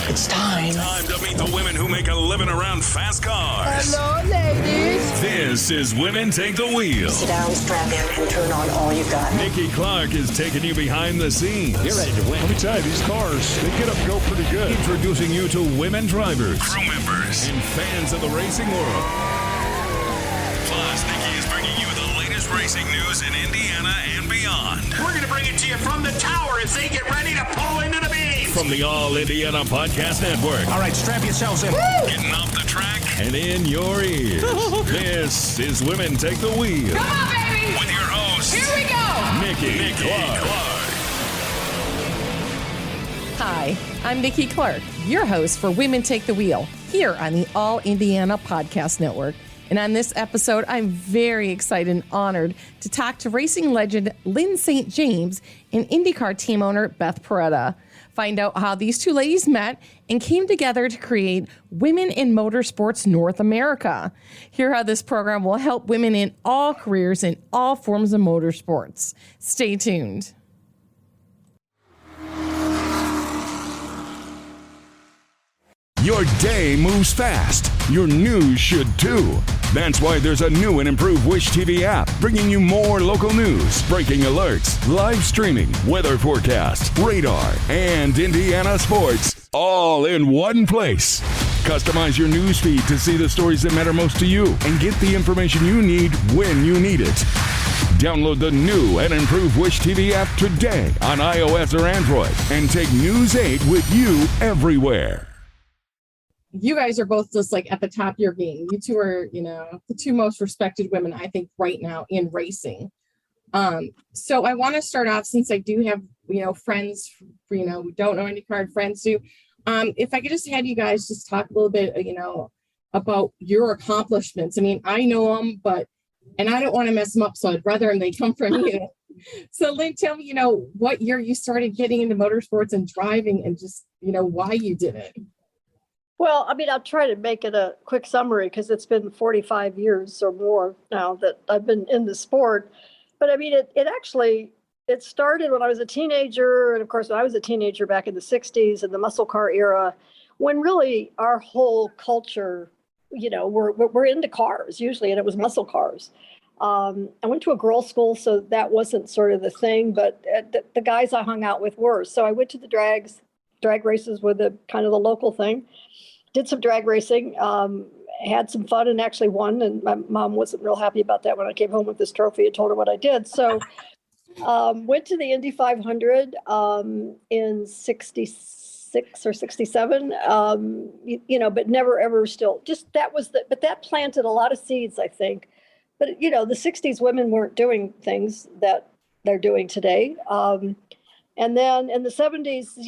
It's time. Time to meet the women who make a living around fast cars. Hello, ladies. This is Women Take the Wheel. Sit down, strap in, and turn on all you got. Nikki Clark is taking you behind the scenes. You're ready to win. Let me tell you, these cars, they get up and go pretty good. Introducing you to women drivers, crew members, and fans of the racing world. Plus, Nikki is bringing you the latest racing news in Indiana and beyond. We're going to bring it to you from the tower as they get ready to pull into the beam. From the All Indiana Podcast Network. All right, strap yourselves in. Woo! Getting off the track and in your ears. This is Women Take the Wheel. Come on, baby. With your host, Here we go. Nikki Clark. Hi, I'm Nikki Clark, your host for Women Take the Wheel here on the All Indiana Podcast Network. And on this episode, I'm very excited and honored to talk to racing legend Lyn St. James and Indy Car Team Owner Beth Paretta. Find out how these two ladies met and came together to create Women in Motorsports North America. Hear how this program will help women in all careers in all forms of motorsports. Stay tuned. Your day moves fast. Your news should too. That's why there's a new and improved Wish TV app bringing you more local news, breaking alerts, live streaming, weather forecast, radar, and Indiana sports all in one place. Customize your news feed to see the stories that matter most to you and get the information you need when you need it. Download the new and improved Wish TV app today on iOS or Android and take News 8 with you everywhere. You guys are both just like at the top of your game. You two are, the two most respected women, I think, right now in racing. So I want to start off, since I do have, friends, we don't know any card friends too. If I could just have you guys just talk a little bit, about your accomplishments. I mean, I know them, and I don't want to mess them up, so I'd rather they come from you. So Lyn, tell me, what year you started getting into motorsports and driving, and just, why you did it. Well, I mean, I'll try to make it a quick summary because it's been 45 years or more now that I've been in the sport. But I mean, it started when I was a teenager. And of course, when I was a teenager back in the 60s and the muscle car era, when really our whole culture, we're into cars usually, and it was muscle cars. I went to a girls' school, so that wasn't sort of the thing, but the guys I hung out with were. So I went to the drag races were the kind of the local thing. Did some drag racing, had some fun, and actually won. And my mom wasn't real happy about that when I came home with this trophy and told her what I did. So went to the Indy 500 in 66 or 67, but never ever still. Just but that planted a lot of seeds, I think. But, the 60s women weren't doing things that they're doing today. And then in the 70s,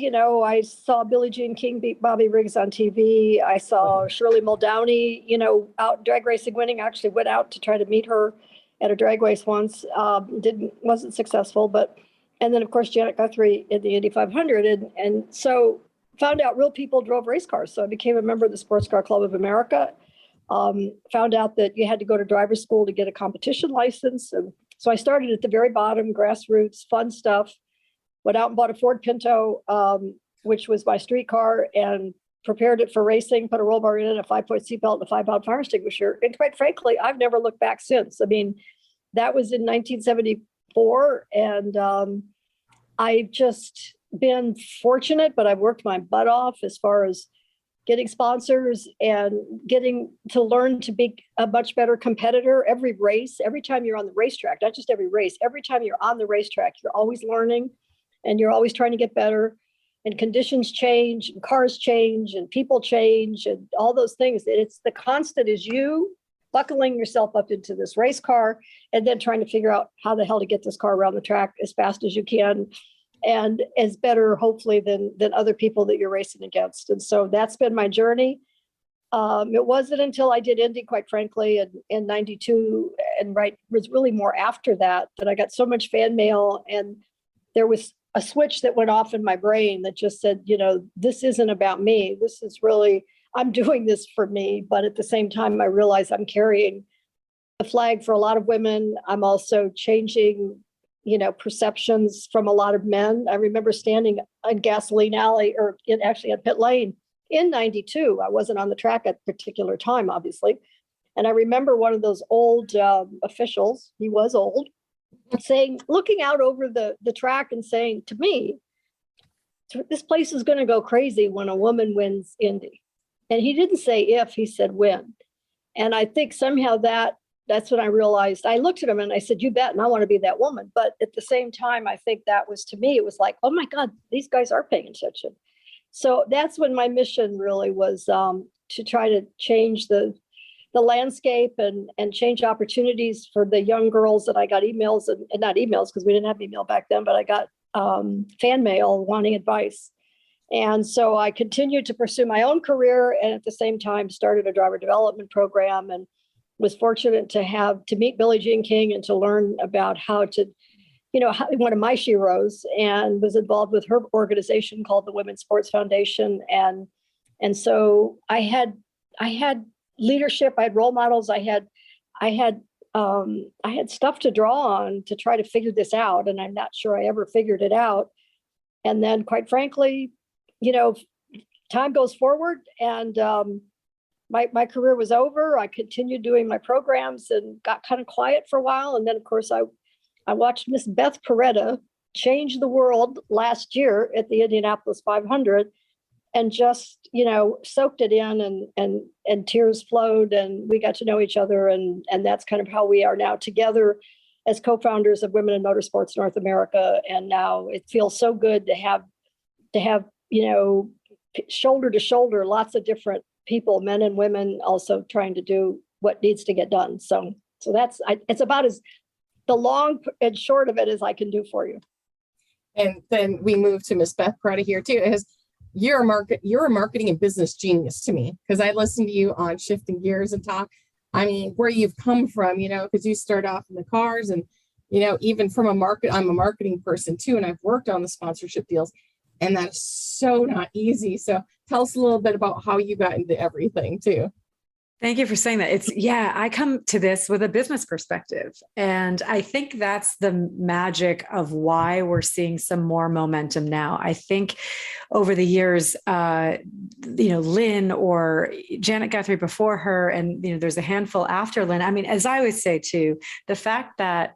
I saw Billie Jean King beat Bobby Riggs on TV. I saw Shirley Muldowney, out drag racing winning. I actually went out to try to meet her at a drag race once. Wasn't successful, and then of course Janet Guthrie in the Indy 500, and so found out real people drove race cars. So I became a member of the Sports Car Club of America. Found out that you had to go to driver's school to get a competition license, and so I started at the very bottom, grassroots, fun stuff. Went out and bought a Ford Pinto, which was my street car, and prepared it for racing, put a roll bar in it, a 5-point seatbelt, and a 5-pound fire extinguisher. And quite frankly, I've never looked back since. I mean, that was in 1974. And I've just been fortunate, but I've worked my butt off as far as getting sponsors and getting to learn to be a much better competitor. Every race, every time you're on the racetrack, not just every race, every time you're on the racetrack, you're always learning. And you're always trying to get better, and conditions change, and cars change, and people change, and all those things. It's the constant is you buckling yourself up into this race car and then trying to figure out how the hell to get this car around the track as fast as you can and as better, hopefully, than other people that you're racing against. And so that's been my journey. It wasn't until I did Indy, quite frankly, in 92, and was really more after that I got so much fan mail, and there was a switch that went off in my brain that just said, this isn't about me. This is really, I'm doing this for me. But at the same time, I realize I'm carrying the flag for a lot of women. I'm also changing, perceptions from a lot of men. I remember standing in Gasoline Alley, or actually at Pit Lane in 92. I wasn't on the track at a particular time, obviously. And I remember one of those old officials, he was old, saying, looking out over the track and saying to me, this place is going to go crazy when a woman wins Indy. And he didn't say if, he said when. And I think somehow that's when I realized, I looked at him and I said, you bet, and I want to be that woman. But at the same time, I think that was, to me, it was like, oh my God, these guys are paying attention. So that's when my mission really was to try to change the landscape and change opportunities for the young girls that I got emails and not emails because we didn't have email back then, but I got fan mail wanting advice. And so I continued to pursue my own career and at the same time started a driver development program and was fortunate to meet Billie Jean King and to learn about how to, one of my sheroes, and was involved with her organization called the Women's Sports Foundation. And so I had leadership, I had role models, I had stuff to draw on to try to figure this out. And I'm not sure I ever figured it out. And then quite frankly, time goes forward and my career was over. I continued doing my programs and got kind of quiet for a while. And then of course I watched Miss Beth Paretta change the world last year at the Indianapolis 500 and just, soaked it in and tears flowed and we got to know each other. And that's kind of how we are now together as co-founders of Women in Motorsports North America. And now it feels so good to have, shoulder to shoulder, lots of different people, men and women, also trying to do what needs to get done. So it's about as the long and short of it as I can do for you. And then we move to Miss Beth Paretta here too. You're a marketing and business genius to me because I listened to you on Shifting Gears and talk. I mean, where you've come from, because you start off in the cars and, even from I'm a marketing person too. And I've worked on the sponsorship deals and that's so not easy. So tell us a little bit about how you got into everything too. Thank you for saying that. I come to this with a business perspective. And I think that's the magic of why we're seeing some more momentum now. I think over the years, Lyn or Janet Guthrie before her, and, there's a handful after Lyn. I mean, as I always say too, the fact that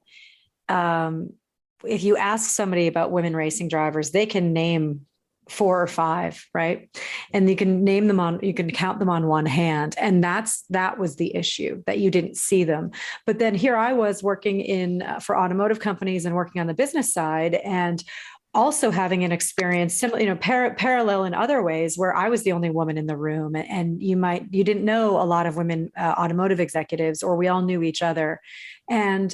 if you ask somebody about women racing drivers, they can name 4 or 5, right? And you can count them on one hand. And that was the issue, that you didn't see them. But then here I was working for automotive companies and working on the business side and also having an experience similar, parallel in other ways where I was the only woman in the room and you didn't know a lot of women automotive executives, or we all knew each other. And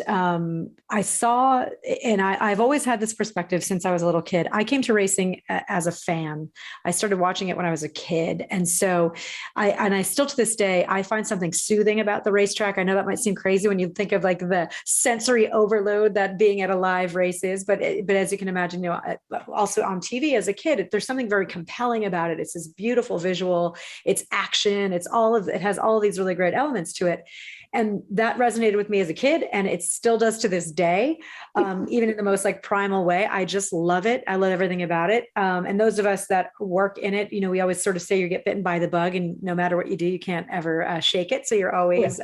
I saw, and I've always had this perspective since I was a little kid. I came to racing as a fan. I started watching it when I was a kid. And so I still to this day, I find something soothing about the racetrack. I know that might seem crazy when you think of like the sensory overload that being at a live race is, but as you can imagine, also on TV as a kid, there's something very compelling about it. It's this beautiful visual, it's action, it has all of these really great elements to it. And that resonated with me as a kid, and it still does to this day, even in the most like primal way. I just love it. I love everything about it. And those of us that work in it, we always sort of say you get bitten by the bug, and no matter what you do, you can't ever shake it. So you're always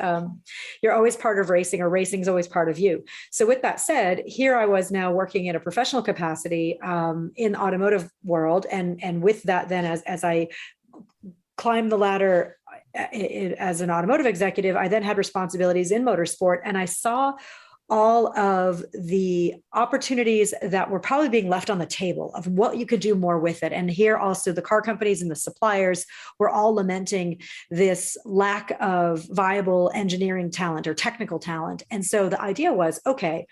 part of racing, or racing is always part of you. So with that said, here I was now working in a professional capacity in the automotive world, and with that, then as I climbed the ladder as an automotive executive, I then had responsibilities in motorsport, and I saw all of the opportunities that were probably being left on the table of what you could do more with it. And here also the car companies and the suppliers were all lamenting this lack of viable engineering talent or technical talent. And so the idea was, okay,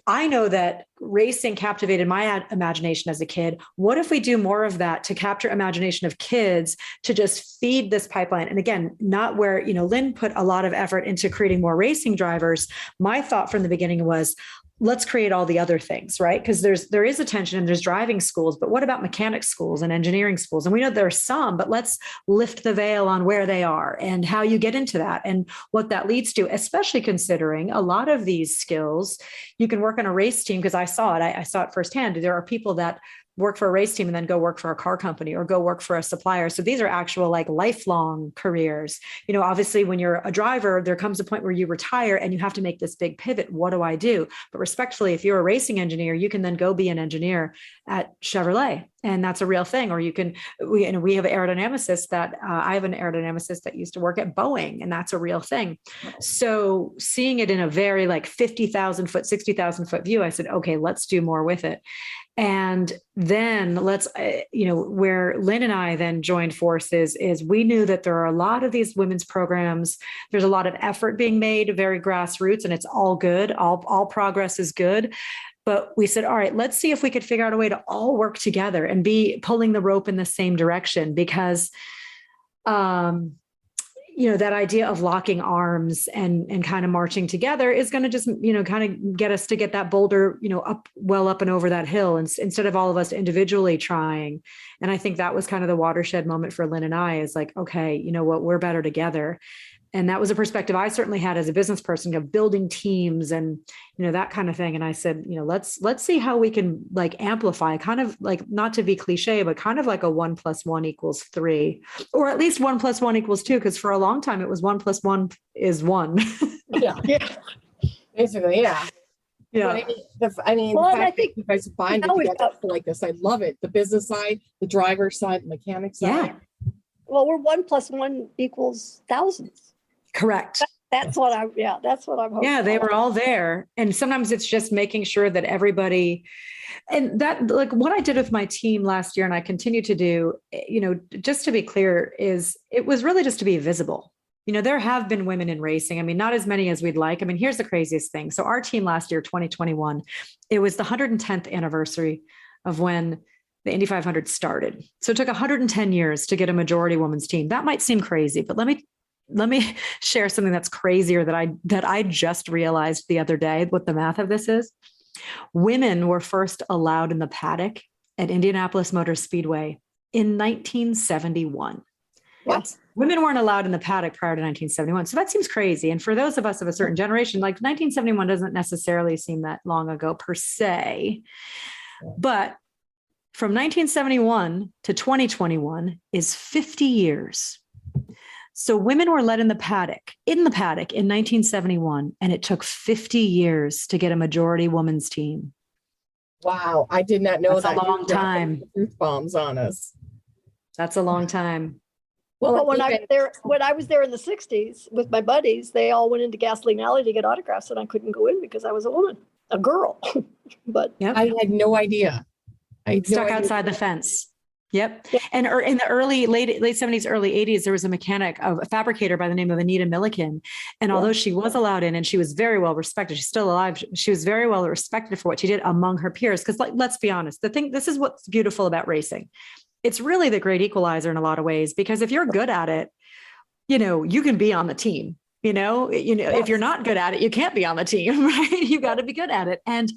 I know that racing captivated my imagination as a kid. What if we do more of that to capture imagination of kids to just feed this pipeline? And again, not where, Lyn put a lot of effort into creating more racing drivers. My thought from the beginning was, let's create all the other things, right? Because there is attention and there's driving schools, but what about mechanic schools and engineering schools? And we know there are some, but let's lift the veil on where they are and how you get into that and what that leads to, especially considering a lot of these skills, you can work on a race team, because I saw it firsthand. There are people that work for a race team and then go work for a car company or go work for a supplier. So these are actual like lifelong careers. You know, obviously when you're a driver, there comes a point where you retire and you have to make this big pivot. What do I do? But respectfully, if you're a racing engineer, you can then go be an engineer at Chevrolet. And that's a real thing. Or you can, we have an aerodynamicist that I have an aerodynamicist that used to work at Boeing, and that's a real thing. So seeing it in a very like 50,000 foot, 60,000 foot view, I said, okay, let's do more with it. And then let's, where Lyn and I then joined forces is we knew that there are a lot of these women's programs. There's a lot of effort being made, very grassroots, and it's all good. All progress is good. But we said, all right, let's see if we could figure out a way to all work together and be pulling the rope in the same direction, because, that idea of locking arms and kind of marching together is going to just, kind of get us to get that boulder, up and over that hill, and instead of all of us individually trying. And I think that was kind of the watershed moment for Lyn and I, is like, okay, you know what, we're better together. And that was a perspective I certainly had as a business person of building teams and, that kind of thing. And I said, let's see how we can like amplify, kind of like, not to be cliche, but kind of like a 1 + 1 = 3, or at least 1 + 1 = 2. Cause for a long time it was 1 + 1 = 1. Yeah. Basically. Yeah. Yeah. But I think you guys bind it together like this. I love it. The business side, the driver side, the mechanic side. Yeah. Well, we're 1 + 1 = thousands. Correct. That's what I'm hoping. Yeah, they were all there. And sometimes it's just making sure that everybody, and that, like what I did with my team last year, and I continue to do, just to be clear, is it was really just to be visible. There have been women in racing. I mean, not as many as we'd like. I mean, here's the craziest thing. So our team last year, 2021, it was the 110th anniversary of when the Indy 500 started. So it took 110 years to get a majority women's team. That might seem crazy, but let me share something that's crazier that I just realized the other day, what the math of this is. Women were first allowed in the paddock at Indianapolis Motor Speedway in 1971. What? Women weren't allowed in the paddock prior to 1971. So that seems crazy. And for those of us of a certain generation, like 1971 doesn't necessarily seem that long ago per se. But from 1971 to 2021 is 50 years. So women were let in the paddock in 1971, and it took 50 years to get a majority women's team. Wow. I did not know That's that. a long time. Truth bombs on us. That's a long time. Well, when I was there in the 60s with my buddies, they all went into Gasoline Alley to get autographs, and I couldn't go in because I was a woman, a girl. But yep. I had no idea. Stuck outside the fence. Yep. And in the late 70s, early 80s, there was a fabricator by the name of Anita Milliken. And although she was allowed in and she was very well respected, she's still alive. She was very well respected for what she did among her peers. Because let's be honest, this is what's beautiful about racing. It's really the great equalizer in a lot of ways, because if you're good at it, you can be on the team. If you're not good at it, you can't be on the team, right? You got to be good at it. And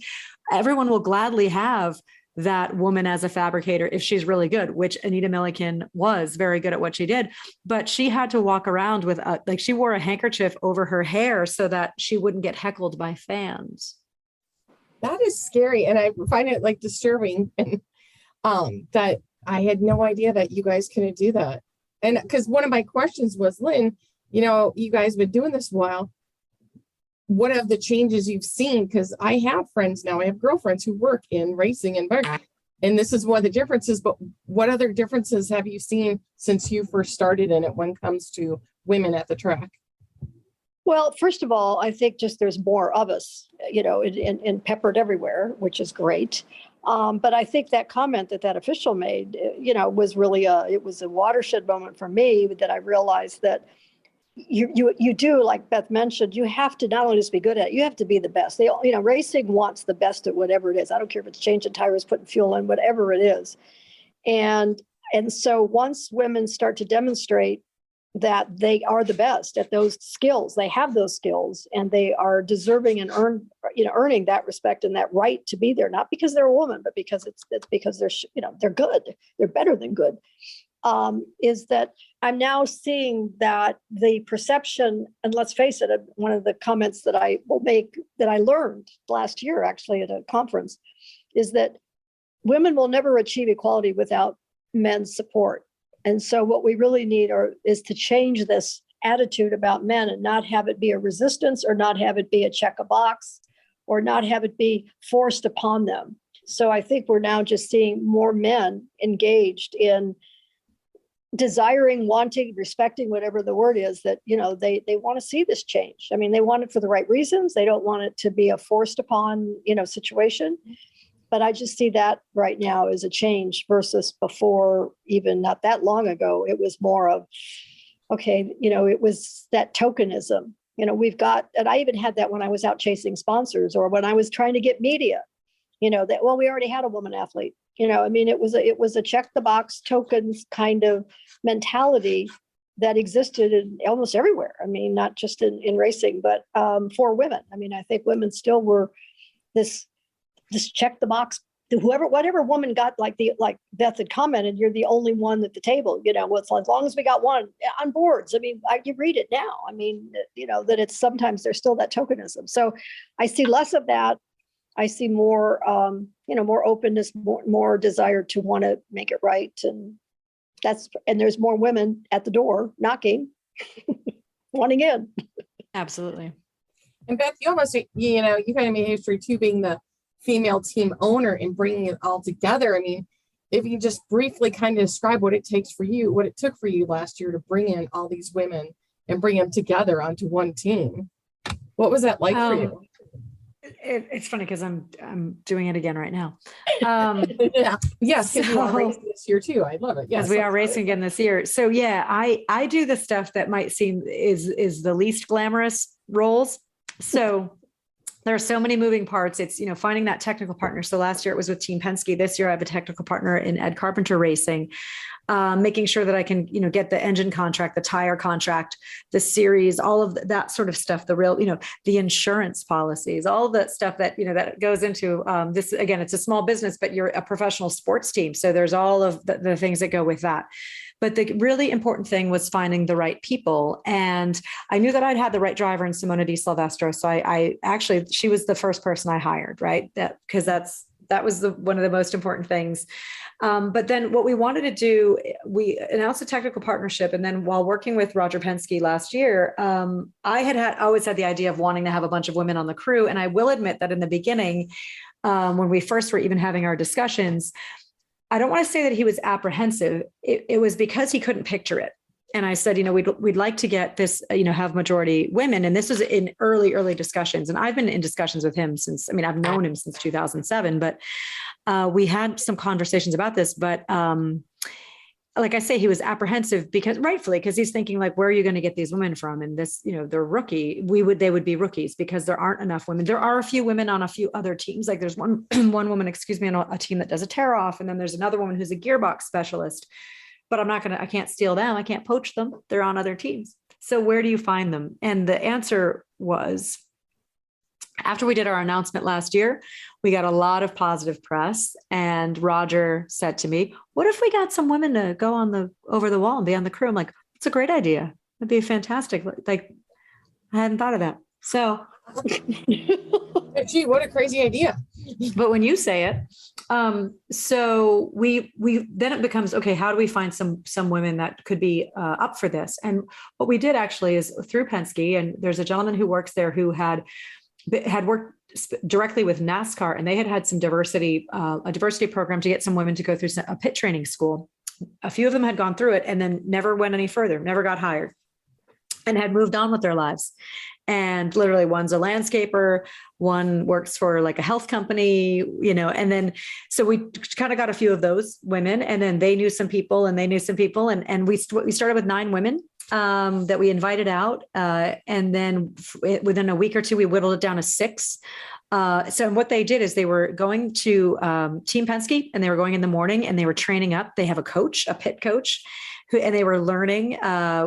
everyone will gladly have that woman as a fabricator if she's really good, which Anita Milliken was very good at what she did. But she had to walk around with she wore a handkerchief over her hair so that she wouldn't get heckled by fans. That is scary. And I find it like disturbing, and that I had no idea that you guys couldn't do that. And because one of my questions was, Lyn, you guys have been doing this a while. What are the changes you've seen? Because I have friends now, I have girlfriends who work in racing and this is one of the differences, but what other differences have you seen since you first started in it when it comes to women at the track? Well, first of all, I think just there's more of us, and peppered everywhere, which is great. But I think that comment that official made, was really it was a watershed moment for me, that I realized that you do, like Beth mentioned, you have to not only just be good at it, you have to be the best. Racing wants the best at whatever it is. I don't care if it's changing tires, putting fuel in, whatever it is. And so once women start to demonstrate that they are the best at those skills, they have those skills, and they are deserving and earning that respect and that right to be there, not because they're a woman, but because it's because they're good, they're better than good. Is that I'm now seeing that the perception, and let's face it, one of the comments that I will make that I learned last year actually at a conference, is that women will never achieve equality without men's support. And so what we really need is to change this attitude about men and not have it be a resistance, or not have it be a check a box, or not have it be forced upon them. So I think we're now just seeing more men engaged in desiring, wanting, respecting, whatever the word is, that, they want to see this change. I mean, they want it for the right reasons. They don't want it to be a forced upon, situation. But I just see that right now as a change versus before, even not that long ago. It was more of, okay, it was that tokenism. We've got, and I even had that when I was out chasing sponsors, or when I was trying to get media, that, well, we already had a woman athlete. It was a check the box tokens kind of mentality that existed in almost everywhere. I mean, not just in racing, but for women. I mean, I think women still were this check the box. Whatever woman got, like Beth had commented, you're the only one at the table. It's as long as we got one on boards. I mean, you read it now. I mean, that it's sometimes there's still that tokenism. So I see less of that. I see more, more openness, more desire to want to make it right, and there's more women at the door knocking, wanting in. Absolutely. And Beth, you almost, you kind of made history too, being the female team owner and bringing it all together. I mean, if you just briefly kind of describe what it took for you last year to bring in all these women and bring them together onto one team. What was that like for you? It's funny because I'm doing it again right now. Yeah. Yes, because you are racing this year too. I love it. Yes, we are racing again this year. So yeah, I do the stuff that might seem is the least glamorous roles. So there are so many moving parts. It's, finding that technical partner. So last year it was with Team Penske. This year I have a technical partner in Ed Carpenter Racing, making sure that I can, get the engine contract, the tire contract, the series, all of that sort of stuff, the real, the insurance policies, all of that stuff that, that goes into this. Again, it's a small business, but you're a professional sports team. So there's all of the things that go with that. But the really important thing was finding the right people. And I knew that I'd had the right driver in Simona Di Silvestro. So I actually, she was the first person I hired, right? Because that was one of the most important things. But then what we wanted to do, we announced a technical partnership. And then while working with Roger Penske last year, I always had the idea of wanting to have a bunch of women on the crew. And I will admit that in the beginning, when we first were even having our discussions, I don't want to say that he was apprehensive. It was because he couldn't picture it. And I said, we'd like to get this, have majority women. And this was in early discussions. And I've been in discussions with him I've known him since 2007, but we had some conversations about this. But like I say, he was apprehensive rightfully, because he's thinking like, where are you going to get these women from? And this, they're rookie. They would be rookies because there aren't enough women. There are a few women on a few other teams. Like there's one woman, on a team that does a tear off. And then there's another woman who's a gearbox specialist, but I can't steal them. I can't poach them. They're on other teams. So where do you find them? And the answer was, after we did our announcement last year, we got a lot of positive press, and Roger said to me, what if we got some women to go over the wall and be on the crew? I'm like, it's a great idea. That'd be fantastic. Like, I hadn't thought of that. So gee, what a crazy idea. But when you say it, so we then it becomes, okay, how do we find some women that could be up for this? And what we did actually is through Penske, and there's a gentleman who works there who had worked directly with NASCAR, and they had some diversity, a diversity program to get some women to go through a pit training school. A few of them had gone through it and then never went any further, never got hired, and had moved on with their lives. And literally one's a landscaper, one works for like a health company, and then, so we kind of got a few of those women, and then they knew some people and we started with 9 women that we invited out. And then within a week or two, we whittled it down to 6. So what they did is they were going to Team Penske, and they were going in the morning and they were training up. They have a pit coach, and they were learning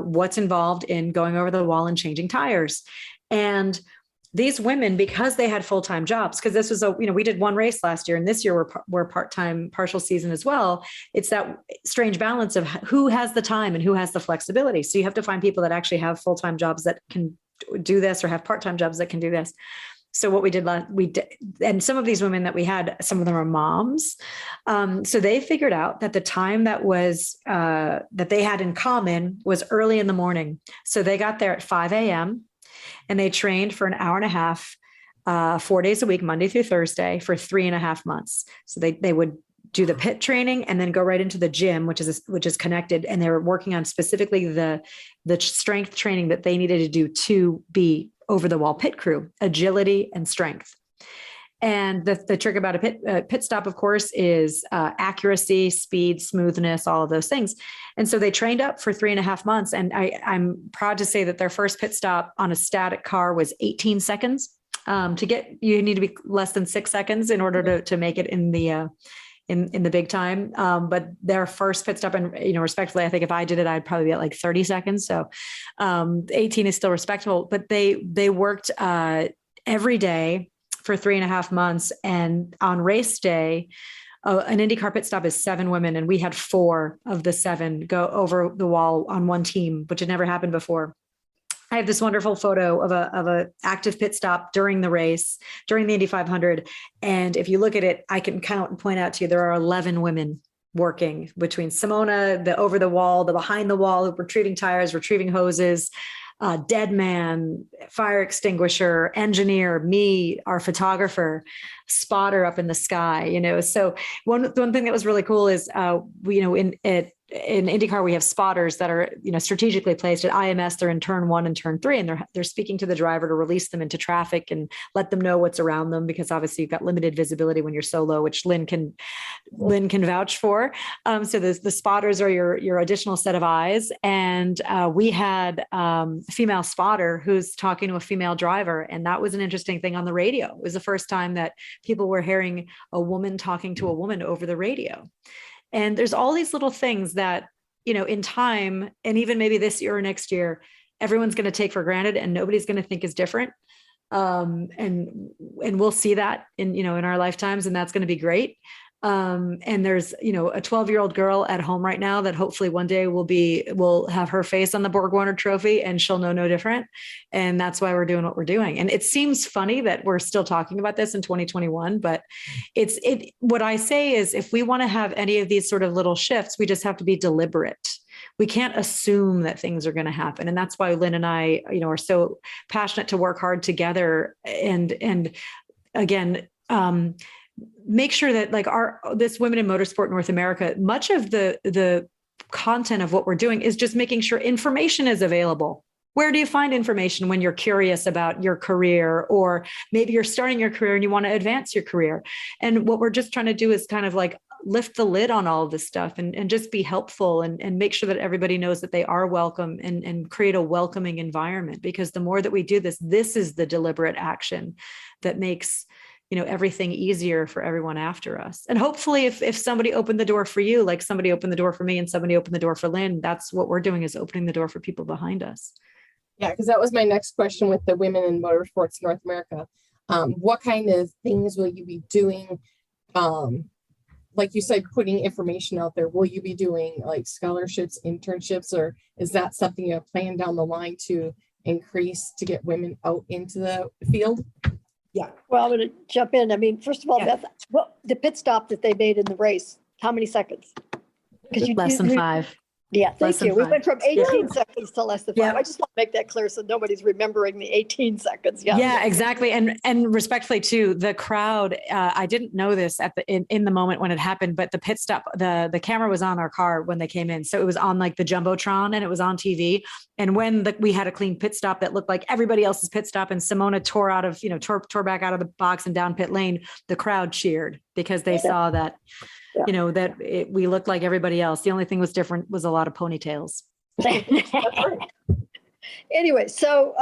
what's involved in going over the wall and changing tires. And these women, because they had full-time jobs, because this was we did one race last year, and this year we're part-time, partial season as well. It's that strange balance of who has the time and who has the flexibility. So you have to find people that actually have full-time jobs that can do this, or have part-time jobs that can do this. So what we did, and some of these women that we had, some of them are moms. So they figured out that the time that was, that they had in common was early in the morning. So they got there at 5 a.m. and they trained for an hour and a half, 4 days a week, Monday through Thursday, for 3.5 months. So they would do the pit training and then go right into the gym, which is connected. And they were working on specifically the strength training that they needed to do to be over the wall pit crew, agility and strength. And the trick about a pit stop, of course, is accuracy, speed, smoothness, all of those things. And so they trained up for 3.5 months. And I'm proud to say that their first pit stop on a static car was 18 seconds. You need to be less than 6 seconds in order to make it in the big time. But their first pit stop, and, respectfully, I think if I did it, I'd probably be at like 30 seconds. So 18 is still respectable, but they worked every day for 3.5 months. And on race day, an Indy Car pit stop is 7 women. And we had 4 of the 7 go over the wall on one team, which had never happened before. I have this wonderful photo of a active pit stop during the race, during the Indy 500. And if you look at it, I can count and point out to you, there are 11 women working between Simona, the over the wall, the behind the wall, retrieving tires, retrieving hoses, dead man, fire extinguisher, engineer, me, our photographer, spotter up in the sky, So one thing that was really cool is, in IndyCar, we have spotters that are, strategically placed at IMS. They're in turn 1 and turn 3, and they're speaking to the driver to release them into traffic and let them know what's around them, because obviously you've got limited visibility when you're solo, which Lyn can vouch for. So the spotters are your additional set of eyes. And we had a female spotter who's talking to a female driver. And that was an interesting thing on the radio. It was the first time that people were hearing a woman talking to a woman over the radio. And there's all these little things that, in time, and even maybe this year or next year, everyone's going to take for granted and nobody's going to think is different. And we'll see that in our lifetimes, and that's going to be great. And there's, a 12-year-old girl at home right now that hopefully one day will have her face on the Borg Warner trophy and she'll know no different. And that's why we're doing what we're doing. And it seems funny that we're still talking about this in 2021, but what I say is, if we want to have any of these sort of little shifts, we just have to be deliberate. We can't assume that things are going to happen. And that's why Lyn and I, are so passionate to work hard together. And again, make sure that this Women in Motorsport North America, much of the content of what we're doing is just making sure information is available. Where do you find information when you're curious about your career, or maybe you're starting your career and you want to advance your career? And what we're just trying to do is kind of lift the lid on all of this stuff and just be helpful and make sure that everybody knows that they are welcome and create a welcoming environment. Because the more that we do this is the deliberate action that makes everything easier for everyone after us. And hopefully if somebody opened the door for you, like somebody opened the door for me and somebody opened the door for Lyn, that's what we're doing, is opening the door for people behind us. Yeah, because that was my next question with the Women in Motorsports North America. What kind of things will you be doing? Like you said, putting information out there. Will you be doing like scholarships, internships, or is that something you have planned down the line to increase to get women out into the field? Yeah. Well, I'm going to jump in. I mean, first of all, Beth, the pit stop that they made in the race, how many seconds? Because less than 5. Yeah, thank you. We went from 18 Yeah. seconds to less than 5. I just want to make that clear so nobody's remembering the 18 seconds. Yeah, exactly. And respectfully too, the crowd, I didn't know this in the moment when it happened, but the pit stop, the camera was on our car when they came in. So it was on like the Jumbotron and it was on TV. And when we had a clean pit stop that looked like everybody else's pit stop, and Simona tore back out of the box and down pit lane, the crowd cheered because they saw that. We looked like everybody else. The only thing was different was a lot of ponytails. Anyway, so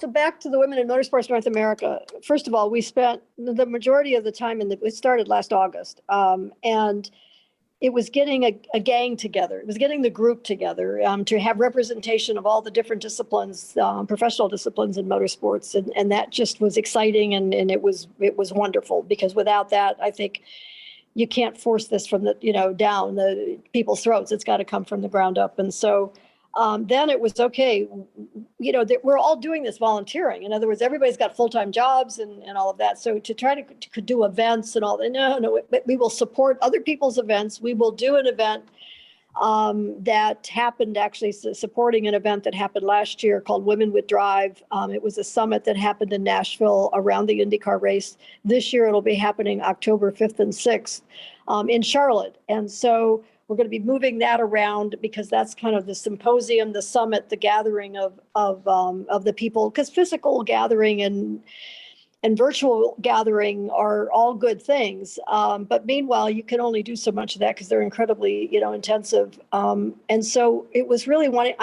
back to the Women in Motorsports North America. First of all, we spent the majority of the time it started last August, and it was getting a gang together. It was getting the group together to have representation of all the different disciplines, professional disciplines in motorsports, and that just was exciting, and it was wonderful, because without that, I think you can't force this from the down the people's throats. It's got to come from the ground up. And so then it was okay. We're all doing this volunteering. In other words, everybody's got full-time jobs and all of that. So to try to do events and all that, no, we will support other people's events. We will do an event that happened, actually supporting an event that happened last year called Women with Drive. It was a summit that happened in Nashville around the IndyCar race. This year it'll be happening October 5th and 6th in Charlotte. And so we're going to be moving that around because that's kind of the symposium, the summit, the gathering of the people, because physical gathering and virtual gathering are all good things. But meanwhile, you can only do so much of that because they're incredibly, intensive. And so it was really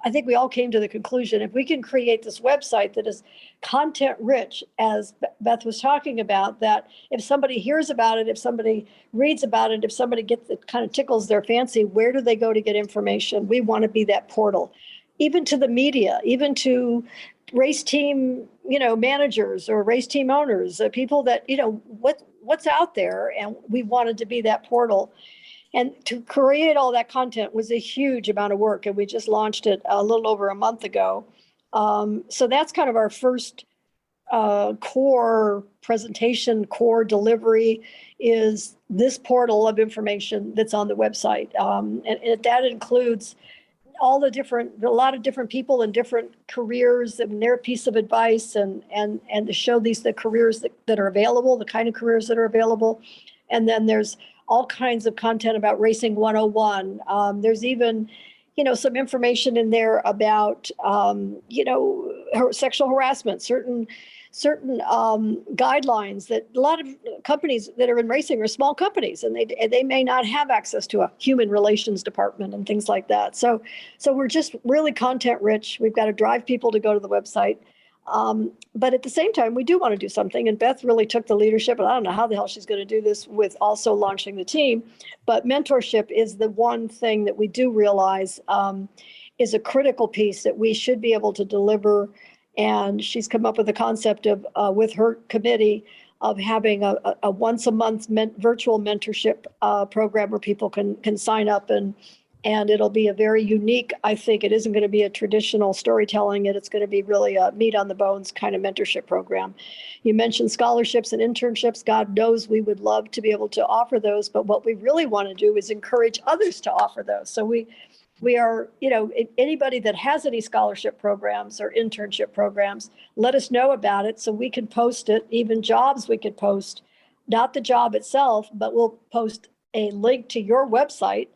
I think we all came to the conclusion, if we can create this website that is content rich, as Beth was talking about, that if somebody hears about it, if somebody reads about it, if somebody gets it kind of tickles their fancy, where do they go to get information? We want to be that portal, even to the media, even to race team, managers or race team owners, people that, what's out there. And we wanted to be that portal. And to create all that content was a huge amount of work. And we just launched it a little over a month ago. So that's kind of our first core presentation, core delivery is this portal of information that's on the website. And that includes a lot of different people in different careers and their piece of advice and to show the careers that are available, the kind of careers that are available. And then there's all kinds of content about Racing 101. There's even, some information in there about, sexual harassment, certain guidelines that a lot of companies that are in racing are small companies, and they may not have access to a human relations department and things like that. So we're just really content rich. We've got to drive people to go to the website. But at the same time, we do want to do something. And Beth really took the leadership. And I don't know how the hell she's going to do this with also launching the team. But mentorship is the one thing that we do realize is a critical piece that we should be able to deliver. And she's come up with a concept of, with her committee, of having a once a month virtual mentorship program where people can sign up and it'll be a very unique, I think it isn't going to be a traditional storytelling, it's going to be really a meat on the bones kind of mentorship program. You mentioned scholarships and internships. God knows we would love to be able to offer those, but what we really want to do is encourage others to offer those. So we are, anybody that has any scholarship programs or internship programs, let us know about it so we can post it. Even jobs we could post, not the job itself, but we'll post a link to your website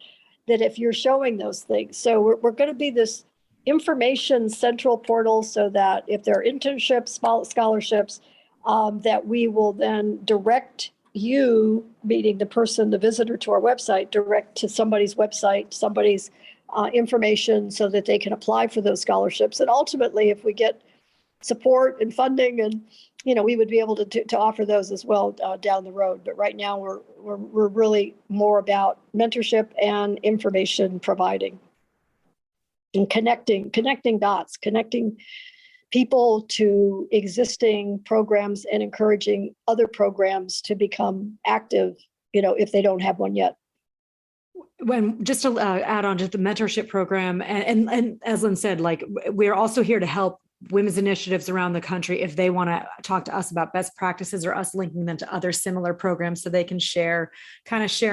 that if you're showing those things. So we're going to be this information central portal so that if there are internships, scholarships, that we will then direct you, meaning the person, the visitor to our website, direct to somebody's website, somebody's information so that they can apply for those scholarships. And ultimately, if we get support and funding and we would be able to offer those as well down the road. But right now we're really more about mentorship and information providing and connecting dots, connecting people to existing programs and encouraging other programs to become active, if they don't have one yet. When just to add on to the mentorship program, and as Lyn said, like we're also here to help women's initiatives around the country if they want to talk to us about best practices or us linking them to other similar programs so they can share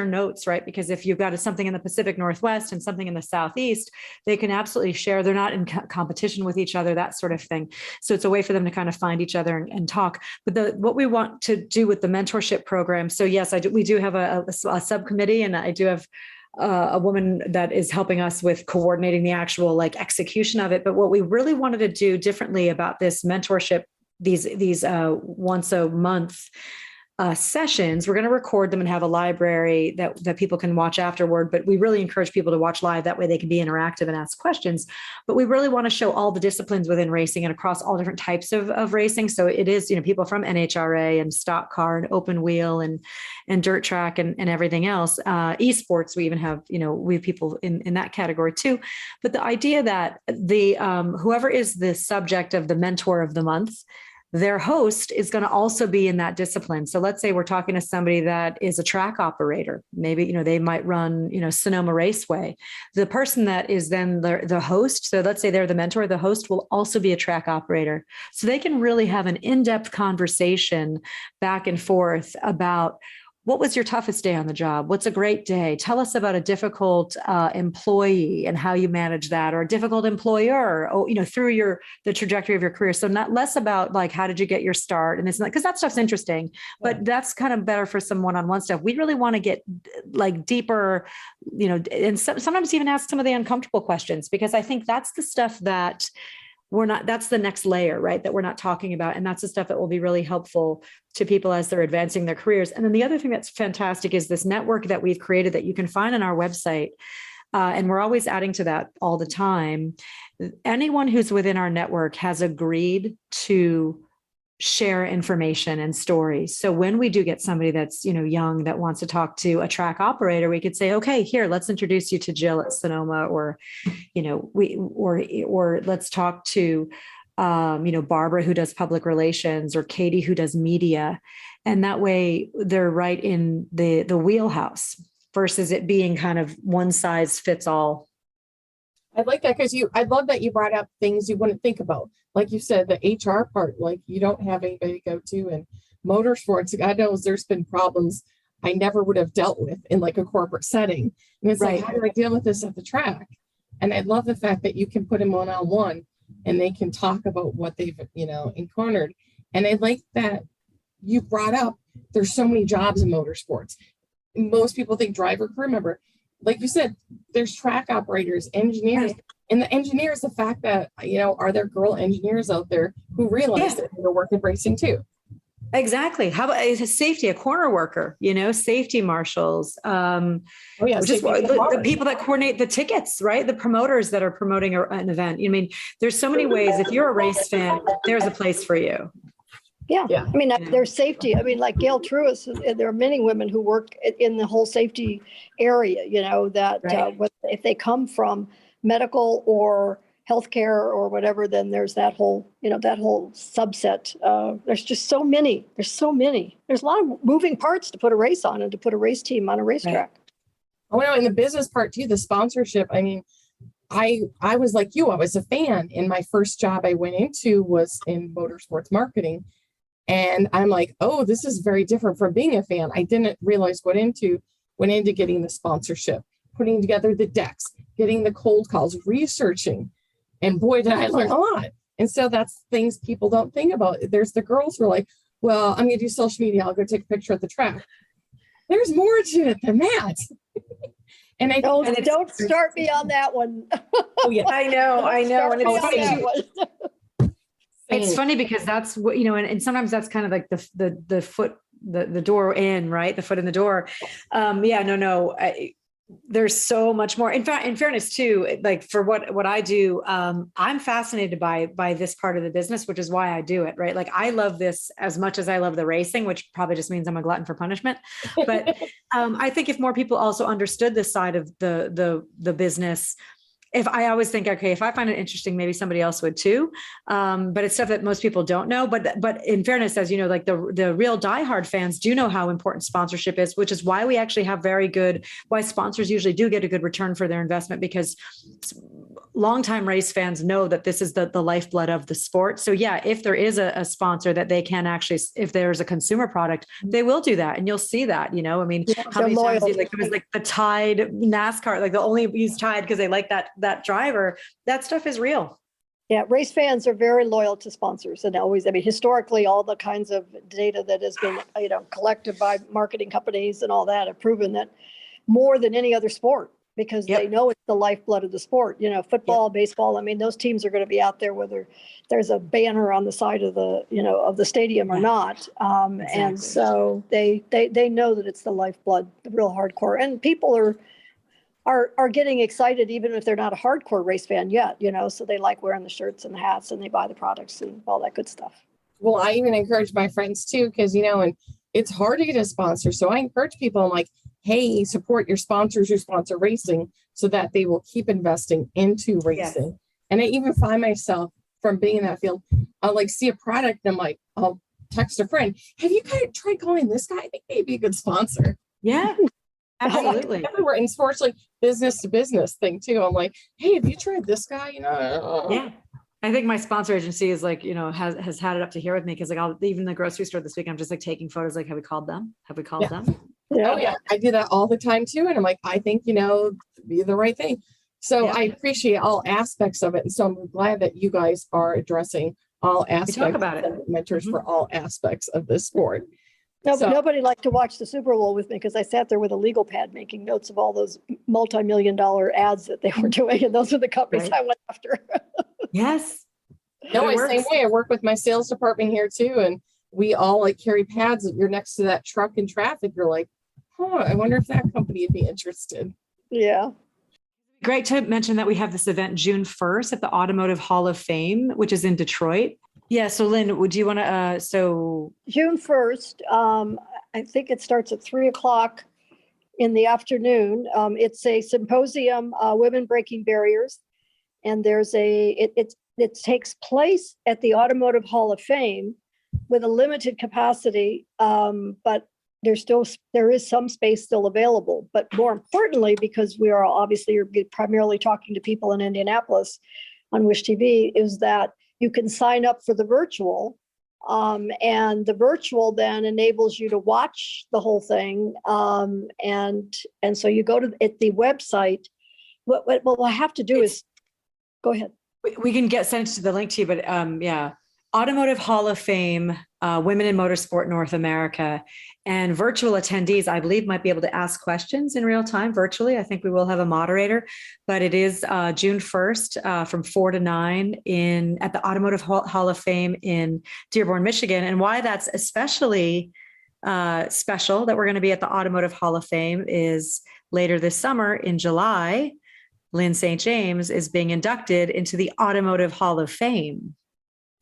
notes, right? Because if you've got something in the Pacific Northwest and something in the Southeast, they can absolutely share. They're not in competition with each other, that sort of thing. So it's a way for them to kind of find each other and talk. But what we want to do with the mentorship program. So yes, we do have a subcommittee, and I do have a woman that is helping us with coordinating the actual execution of it. But what we really wanted to do differently about this mentorship, these once a month sessions, we're going to record them and have a library that people can watch afterward. But we really encourage people to watch live. That way they can be interactive and ask questions. But we really want to show all the disciplines within racing and across all different types of racing. So it is, people from NHRA and stock car and open wheel and dirt track and everything else. Esports, we even have, we have people in that category too. But the idea that the whoever is the subject of the mentor of the month, their host is going to also be in that discipline. So let's say we're talking to somebody that is a track operator. Maybe, they might run, Sonoma Raceway. The person that is then the host, so let's say they're the mentor, the host will also be a track operator. So they can really have an in-depth conversation back and forth about what was your toughest day on the job? What's a great day? Tell us about a difficult employee and how you manage that, or a difficult employer, through the trajectory of your career. So not less about like, how did you get your start? And it's not, because that stuff's interesting, but that's kind of better for some one-on-one stuff. We really want to get like deeper, and sometimes even ask some of the uncomfortable questions, because I think that's the stuff that that's the next layer, right? That we're not talking about. And that's the stuff that will be really helpful to people as they're advancing their careers. And then the other thing that's fantastic is this network that we've created that you can find on our website. And we're always adding to that all the time. Anyone who's within our network has agreed to share information and stories. So when we do get somebody that's, young that wants to talk to a track operator, we could say, okay, here, let's introduce you to Jill at Sonoma, or, or let's talk to, Barbara, who does public relations, or Katie, who does media. And that way they're right in the wheelhouse versus it being kind of one size fits all. I like that, because I love that you brought up things you wouldn't think about. Like you said, the HR part, like you don't have anybody to go to. And motorsports, God knows there's been problems I never would have dealt with in like a corporate setting. And it's like, how do I deal with this at the track? And I love the fact that you can put them one-on-one and they can talk about what they've, encountered. And I like that you brought up, there's so many jobs in motorsports. Most people think driver, crew member. Like you said, there's track operators, engineers, and the engineers, the fact that, are there girl engineers out there who realize that they're working racing too? Exactly. How about safety, a corner worker, safety marshals, just the people that coordinate the tickets, right? The promoters that are promoting an event. There's so many ways. If you're a race fan, there's a place for you. Yeah. There's safety. Like Gail Truist, there are many women who work in the whole safety area, if they come from medical or healthcare or whatever, then there's that whole subset. There's just so many. There's a lot of moving parts to put a race on and to put a race team on a racetrack. Oh, no, in the business part too, the sponsorship. I was like you, I was a fan. And my first job I went into was in motorsports marketing. And I'm like, oh, this is very different from being a fan. I didn't realize went into getting the sponsorship, putting together the decks, getting the cold calls, researching. And boy, did I learn a lot. And so that's things people don't think about. There's the girls who are like, well, I'm going to do social media. I'll go take a picture at the track. There's more to it than that. And I don't start me on that one. Oh, yeah. I know. And it's funny. It's funny because that's what, and sometimes that's kind of like the foot, the door in, right? The foot in the door. There's so much more. In fact, in fairness too, like for what I do, I'm fascinated by this part of the business, which is why I do it, right? Like I love this as much as I love the racing, which probably just means I'm a glutton for punishment. But I think if more people also understood this side of the business, if I always think, okay, if I find it interesting, maybe somebody else would too. But it's stuff that most people don't know. But in fairness, as you know, like the real diehard fans do know how important sponsorship is, which is why we actually have why sponsors usually do get a good return for their investment, because longtime race fans know that this is the lifeblood of the sport. So yeah, if there is a sponsor that they can actually, if there's a consumer product, they will do that. And you'll see that, how many times it was like the Tide NASCAR, like they'll only use Tide because they like that driver. That stuff is real. Yeah, race fans are very loyal to sponsors, and always, historically, all the kinds of data that has been, collected by marketing companies and all that have proven that more than any other sport, because they know it's the lifeblood of the sport. Football, baseball. Those teams are going to be out there whether there's a banner on the side of the, of the stadium or not. Exactly. And so they know that it's the lifeblood, the real hardcore, and people are getting excited even if they're not a hardcore race fan yet, so they like wearing the shirts and the hats and they buy the products and all that good stuff. Well, I even encourage my friends too, because, and it's hard to get a sponsor. So I encourage people, I'm like, hey, support your sponsors who sponsor racing so that they will keep investing into racing. Yes. And I even find myself, from being in that field, I'll like see a product and I'm like, I'll text a friend, have you kind of tried calling this guy? I think he'd be a good sponsor. Yeah, absolutely. Everywhere. And sports, like business to business thing too. I'm like, hey, have you tried this guy? You know? Yeah. I think my sponsor agency is like, has had it up to here with me. Cause like I'll even the grocery store this week, I'm just like taking photos. Like, have we called them? Have we called them? Yeah. Oh yeah. I do that all the time too. And I'm like, I think, be the right thing. So I appreciate all aspects of it. And so I'm glad that you guys are addressing all aspects. Talk about it. Mentors for all aspects of this sport. No, but nobody liked to watch the Super Bowl with me because I sat there with a legal pad making notes of all those multi-million-dollar ads that they were doing. And those are the companies I went after. Yes. No, same way. I work with my sales department here too. And we all like carry pads. If you're next to that truck in traffic, you're like, I wonder if that company would be interested. Yeah. Great to mention that we have this event June 1st at the Automotive Hall of Fame, which is in Detroit. Yeah. So Lynn, would you want to, June 1st, I think it starts at 3:00 in the afternoon. It's a symposium, Women Breaking Barriers. And there's it takes place at the Automotive Hall of Fame with a limited capacity, but there is some space still available. But more importantly, because we are obviously primarily talking to people in Indianapolis on Wish TV, is that you can sign up for the virtual, and the virtual then enables you to watch the whole thing. And so you go to the website. What we'll have to do is go ahead. we can send the link to you, but Automotive Hall of Fame, Women in Motorsport North America, and virtual attendees, I believe, might be able to ask questions in real time virtually. I think we will have a moderator, but it is June 1st from 4 to 9 at the Automotive Hall of Fame in Dearborn, Michigan. And why that's especially special that we're going to be at the Automotive Hall of Fame is later this summer in July, Lyn St. James is being inducted into the Automotive Hall of Fame.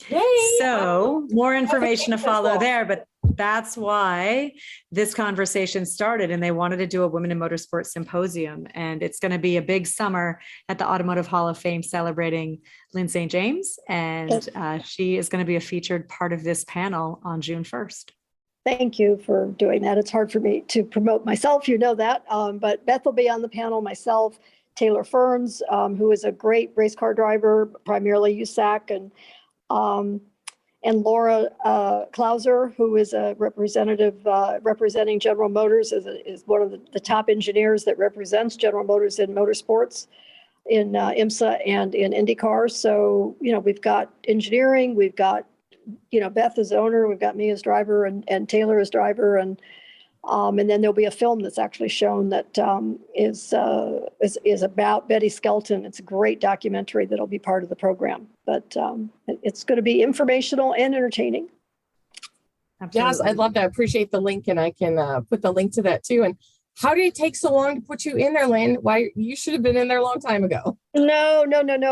Yay! So more information to follow there, but that's why this conversation started, and they wanted to do a Women in Motorsport symposium, and it's going to be a big summer at the Automotive Hall of Fame celebrating Lyn St. James, and she is going to be a featured part of this panel on June 1st. Thank you for doing that. It's hard for me to promote myself, you know that, but Beth will be on the panel, myself, Taylor Ferns, who is a great race car driver, primarily USAC, and Laura Klauser, who is a representative representing General Motors, is one of the top engineers that represents General Motors in motorsports in IMSA and in IndyCar. So, we've got engineering, we've got, Beth as owner, we've got me as driver and Taylor as driver, and then there'll be a film that's actually shown that is about Betty Skelton. It's a great documentary that'll be part of the program, but it's going to be informational and entertaining. Absolutely. Yes, I'd love to appreciate the link, and I can put the link to that too. And how did it take so long to put you in there, Lyn? Why, you should have been in there a long time ago. No.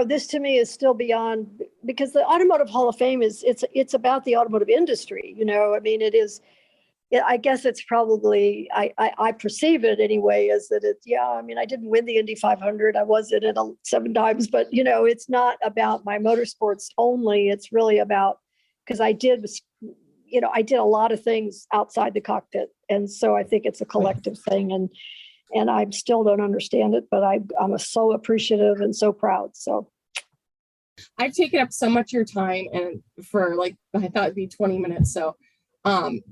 This to me is still beyond, because the Automotive Hall of Fame it's about the automotive industry. It is. I guess it's probably, I perceive it anyway, as that I didn't win the Indy 500. I was in it 7 times, but, it's not about my motorsports only. It's really about, because I did a lot of things outside the cockpit. And so I think it's a collective thing. And I still don't understand it, but I'm so appreciative and so proud. So I've taken up so much of your time, and for I thought it'd be 20 minutes. So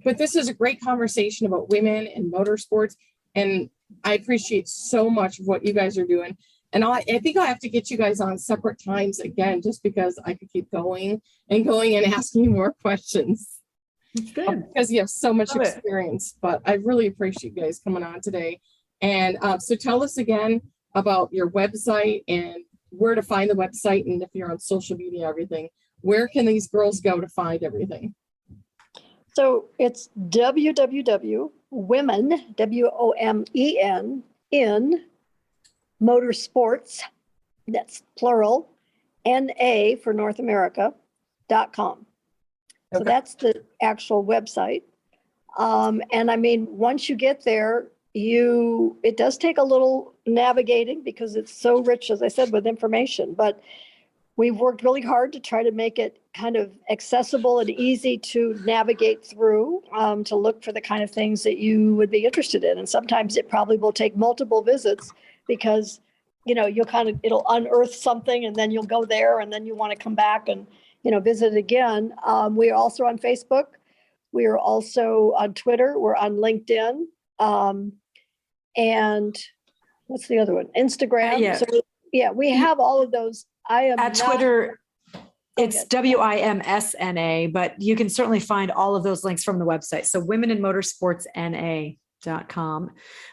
but this is a great conversation about women and motorsports, and I appreciate so much of what you guys are doing. And I think I'll have to get you guys on separate times again, just because I could keep going and asking you more questions. Good. Because you have so much experience. But I really appreciate you guys coming on today. And so tell us again about your website and where to find the website, and if you're on social media, everything. Where can these girls go to find everything? So it's www.women, WOMEN, in motorsports, that's plural, NA for North America.com. So that's the actual website. And once you get there, it does take a little navigating because it's so rich, as I said, with information, but we've worked really hard to try to make it kind of accessible and easy to navigate through, to look for the kind of things that you would be interested in. And sometimes it probably will take multiple visits because, it'll unearth something and then you'll go there and then you want to come back and, visit again. We are also on Facebook. We are also on Twitter. We're on LinkedIn. And what's the other one? Instagram. Yeah. So we have all of those. I am At Twitter, it's WIMSNA, but you can certainly find all of those links from the website. So womeninmotorsportsna.com.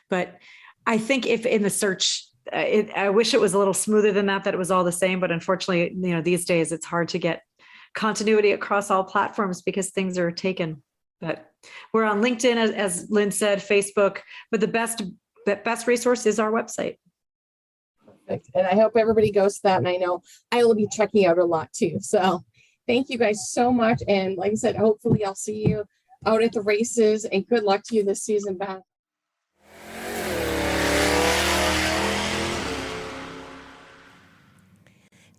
But I think if in the search, I wish it was a little smoother than that it was all the same. But unfortunately, these days it's hard to get continuity across all platforms because things are taken. But we're on LinkedIn, as Lyn said, Facebook, but the best resource is our website. Perfect. And I hope everybody goes to that. And I know I will be checking out a lot too. So thank you guys so much. And like I said, hopefully I'll see you out at the races, and good luck to you this season, Beth.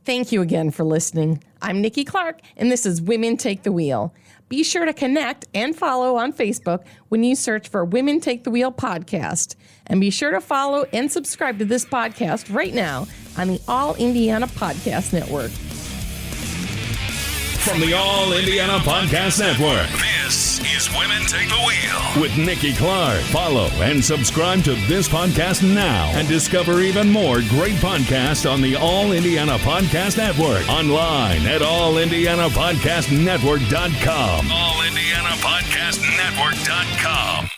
Thank you again for listening. I'm Nikki Clark, and this is Women Take the Wheel. Be sure to connect and follow on Facebook when you search for Women Take the Wheel podcast. And be sure to follow and subscribe to this podcast right now on the All Indiana Podcast Network. From the All Indiana Podcast Network, This is Women Take the Wheel. with Nikki Clark. Follow and subscribe to this podcast now and discover even more great podcasts on the All Indiana Podcast Network. Online at allindianapodcastnetwork.com. AllIndianaPodcastNetwork.com.